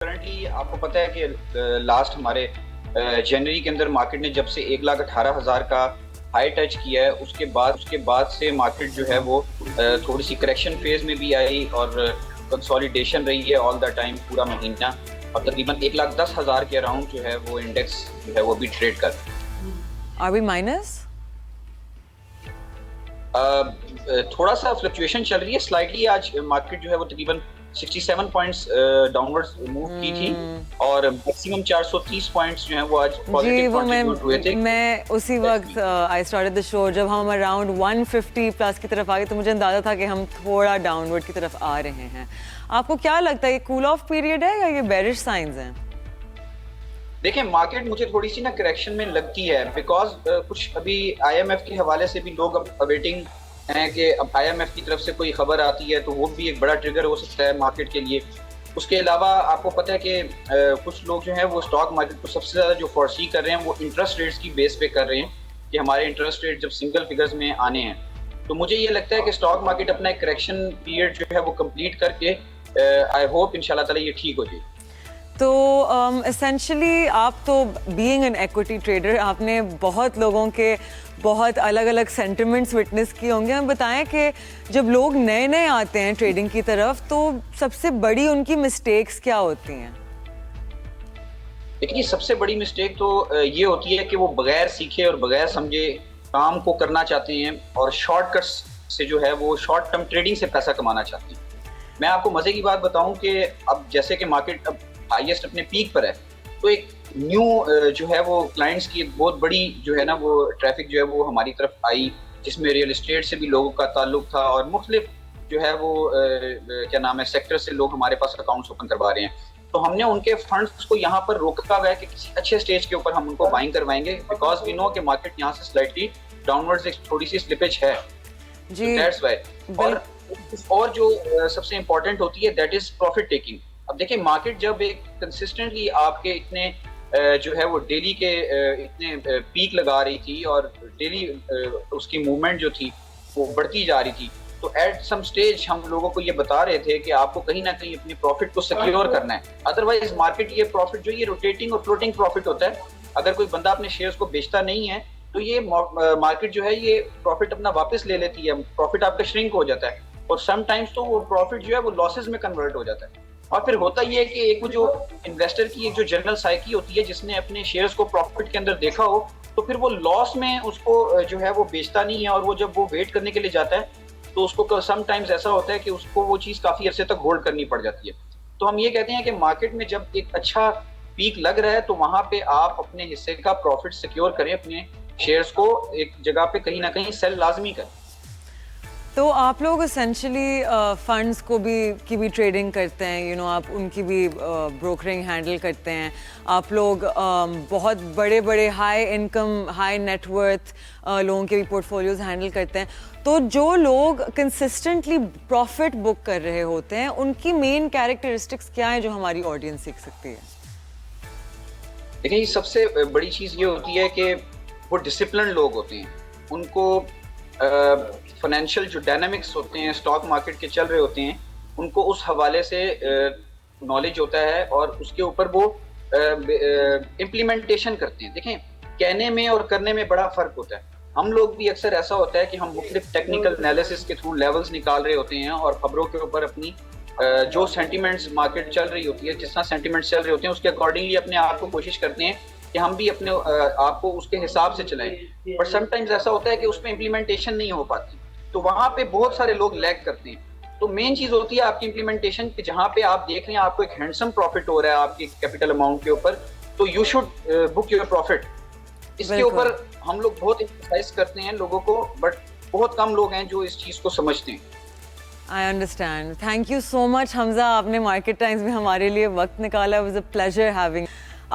Currently आपको पता है कि लास्ट हमारे जनवरी के अंदर मार्केट ने जब से 1,18,000 का हाई टच किया है, उसके बाद से मार्केट जो है वो थोड़ी सी करेक्शन फेज में भी आई और कंसोलिडेशन रही है ऑल द टाइम पूरा महीना। और तकरीबन 1,10,000 के अराउंड जो है वो इंडेक्स जो है वो भी ट्रेड कर रहा है। Are we minus? थोड़ा सा फ्लक्चुएशन चल रही है स्लाइटली। आज मार्केट जो है वो तकरीबन 67 पॉइंट्स डाउनवर्ड्स मूव की थी और मैक्सिमम 430 पॉइंट्स जो हैं वो आज जी पॉजिटिव वो कंट्रीब्यूट हुए थे। मैं उसी वक्त आई स्टार्टेड द शो जब हम अराउंड 150 प्लस की तरफ आ गए तो मुझे अंदाजा था कि हम थोड़ा डाउनवर्ड की तरफ आ रहे हैं। आपको क्या लगता है ये कूल ऑफ पीरियड है या ये बेरिश साइंस हैं? देखिए मार्केट मुझे थोड़ी सी ना करेक्शन में लगती है बिकॉज कुछ अभी आईएमएफ के हवाले से भी लोग अब अवेटिंग हैं कि अब आईएमएफ की तरफ से कोई खबर आती है तो वो भी एक बड़ा ट्रिगर हो सकता है मार्केट के लिए। उसके अलावा आपको पता है कि कुछ लोग जो हैं वो स्टॉक मार्केट को सबसे ज़्यादा जो फोरसी कर रहे हैं वो इंटरेस्ट रेट्स की बेस पे कर रहे हैं कि हमारे इंटरेस्ट रेट जब सिंगल फिगर्स में आने हैं तो मुझे ये लगता है कि स्टॉक मार्केट अपना एक करेक्शन पीरियड जो है वो कंप्लीट करके आई होप इंशाल्लाह ताला ये ठीक हो जाए। तो एसेंशली आप तो बीइंग एन इक्विटी ट्रेडर आपने बहुत लोगों के बहुत अलग अलग सेंटिमेंट्स विटनेस किए होंगे। हम बताएं कि जब लोग नए नए आते हैं ट्रेडिंग की तरफ तो सबसे बड़ी उनकी मिस्टेक्स क्या होती हैं? देखिए सबसे बड़ी मिस्टेक तो ये होती है कि वो बगैर सीखे और बगैर समझे काम को करना चाहते हैं और शॉर्टकट्स से जो है वो शॉर्ट टर्म ट्रेडिंग से पैसा कमाना चाहते हैं। मैं आपको मजे की बात बताऊं कि अब जैसे कि मार्केट अब हाईएस्ट अपने पीक पर है तो एक न्यू जो है वो क्लाइंट्स की बहुत बड़ी जो है ना वो ट्रैफिक जो है वो हमारी तरफ आई जिसमें रियल एस्टेट से भी लोगों का ताल्लुक था और मुख्तलिफ जो है वो क्या नाम है सेक्टर से लोग हमारे पास अकाउंट्स ओपन करवा रहे हैं। तो हमने उनके फंड्स को यहाँ पर रोका हुआ है कि किसी अच्छे स्टेज के ऊपर हम उनको बाइंग करवाएंगे बिकॉज वी नो कि मार्केट यहाँ से स्लाइटली डाउनवर्ड्स एक थोड़ी सी स्लिपेज है जी दैट्स व्हाई। और जो सबसे इंपॉर्टेंट होती है दैट इज प्रॉफिट टेकिंग। अब देखिए मार्केट जब एक कंसिस्टेंटली आपके इतने जो है वो डेली के इतने पीक लगा रही थी और डेली उसकी मूवमेंट जो थी वो बढ़ती जा रही थी तो एट सम स्टेज हम लोगों को ये बता रहे थे कि आपको कहीं ना कहीं अपनी प्रॉफिट को सिक्योर करना है। अदरवाइज मार्केट ये प्रॉफिट जो ये रोटेटिंग और फ्लोटिंग प्रॉफिट होता है। अगर कोई बंदा अपने शेयर्स को बेचता नहीं है तो ये मार्केट जो है ये प्रॉफिट अपना वापस ले लेती है, प्रॉफिट आपका श्रिंक हो जाता है और समटाइम्स तो वो प्रॉफिट जो है वो लॉसेज में कन्वर्ट हो जाता है। और फिर होता ये है कि एक जो इन्वेस्टर की एक जो जनरल साइकी होती है जिसने अपने शेयर्स को प्रॉफिट के अंदर देखा हो तो फिर वो लॉस में उसको जो है वो बेचता नहीं है और वो जब वो वेट करने के लिए जाता है तो उसको समटाइम्स ऐसा होता है कि उसको वो चीज़ काफ़ी अरसे तक होल्ड करनी पड़ जाती है। तो हम ये कहते हैं कि मार्केट में जब एक अच्छा पीक लग रहा है तो वहाँ पे आप अपने हिस्से का प्रॉफिट सिक्योर करें, अपने शेयर्स को एक जगह पे कहीं ना कहीं सेल लाजमी करें। तो आप लोग एसेंशली फंड्स को भी की भी ट्रेडिंग करते हैं, आप उनकी भी ब्रोकरिंग हैंडल करते हैं। आप लोग बहुत बड़े बड़े हाई इनकम हाई नेटवर्थ लोगों के भी पोर्टफोलियोज हैंडल करते हैं। तो जो लोग कंसिस्टेंटली प्रॉफिट बुक कर रहे होते हैं उनकी मेन कैरेक्टरिस्टिक्स क्या है जो हमारी ऑडियंस सीख सकती है? देखिए सबसे बड़ी चीज़ ये होती है कि वो डिसिप्लिन लोग होते हैं, उनको फाइनेंशियल जो डायनामिक्स होते हैं स्टॉक मार्केट के चल रहे होते हैं उनको उस हवाले से नॉलेज होता है और उसके ऊपर वो इम्प्लीमेंटेशन करते हैं। देखें कहने में और करने में बड़ा फ़र्क होता है। हम लोग भी अक्सर ऐसा होता है कि हम मुख्तलिफ टेक्निकल एनालिसिस के थ्रू लेवल्स निकाल रहे होते हैं और ख़बरों के ऊपर अपनी जो सेंटिमेंट्स मार्केट चल रही होती है, जिस तरह सेंटिमेंट्स चल रहे होते हैं उसके अकॉर्डिंगली अपने आप को कोशिश करते हैं कि हम भी अपने आप को उसके हिसाब से चलाएं। बट समटाइम्स ऐसा होता है कि उसमें इम्प्लीमेंटेशन नहीं हो पाती तो वहाँ पे बहुत सारे लोग लैग करते हैं। तो मेन चीज़ होती है आपकी इम्प्लीमेंटेशन कि जहाँ पे आप देख रहे हैं आपको एक हैंडसम प्रॉफिट हो रहा है आपकी कैपिटल अमाउंट के ऊपर तो you should book your profit. इसके ऊपर हम लोग बहुत एक्सरसाइज करते हैं लोगों को बट बहुत कम लोग हैं जो इस चीज़ को समझते हैं। I understand. Thank you so much Hamza, आपने मार्केट टाइम्स में हमारे लिए वक्त निकाला। It was a pleasure having